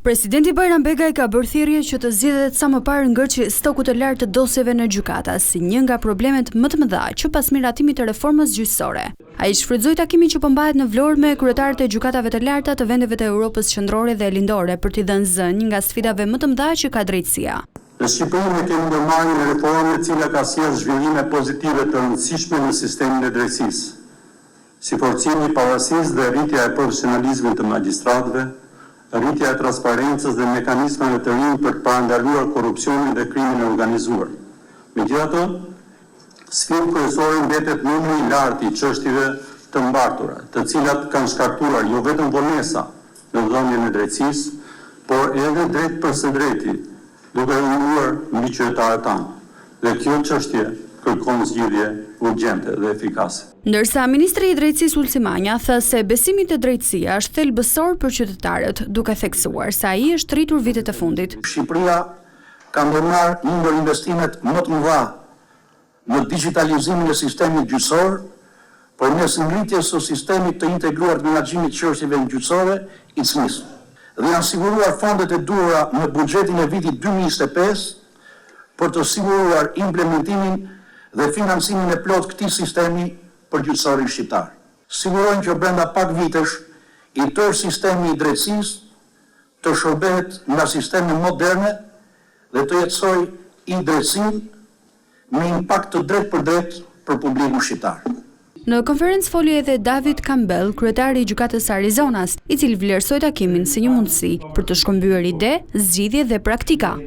Presidenti Bajram Begaj ka bërë thirrje që të zgjidhet sa më parë ngërçi stoku të lartë të dosjeve në gjykata, si një nga problemet më të mëdha që pas miratimit të reformës gjyqësore. Ai shfrytëzoi takimin që po mbahet në Vlorë me kryetarët e gjykatave të larta të vendeve të Europës qendrore dhe lindore për t'i dhënë zë një nga sfidave më të mëdha që ka drejtësia. Në Shqipëri ne kemi ndërmarrë një reformë e cila ka sjellë zhvillime pozitive të rëndësishme në sistemin e drejtësisë, si forcimi i pavarësisë dhe rritja e profesionalizmit të magjistratëve, rritja e transparencës dhe mekanizmave të rinj për të parandaluar korrupsionin dhe krimin e organizuar. Megjithatë, sfidë kryesore mbetet numri i lartë i çështjeve të mbartura, të cilat kanë shkaktuar jo vetëm vonesa në dhënien e drejtësisë, por edhe drejt për së drejti, duke rënuar mbi qytetarët tanë. Dhe kjo çështje kërkon zgjidhje urgjente dhe efikase. Ndërsa Ministri i Drejtësisë Ulsi Manja tha se besimi te drejtësia është thelbësor për qytetarët, duke theksuar se ai është rritur vitet e fundit. Shqipëria ka ndërmarrë një ndër investimet më të mëdha në digitalizimin e sistemit gjyqësor, përmes ngritjes së sistemit të integruar të menaxhimit të çështjeve gjyqësore, ICMIS, dhe janë siguruar fondet e duhura në buxhetin e vitit 2025 për të siguruar implementimin dhe financimin e plot këtij sistemi për gjyqësorin shqiptar. Sigurojnë që brenda pak vitesh i tërë sistemi i drejtësisë të shërbehet nga sisteme moderne dhe të jetësoj i drejtësinë me impakt të drejt për publikun shqiptar. Në konferencë foli edhe David Campbell, kryetari i gjykatës Arizonas, i cili vlerësoi takimin si një mundësi për të shkëmbyer ide, zgjidhje dhe praktika.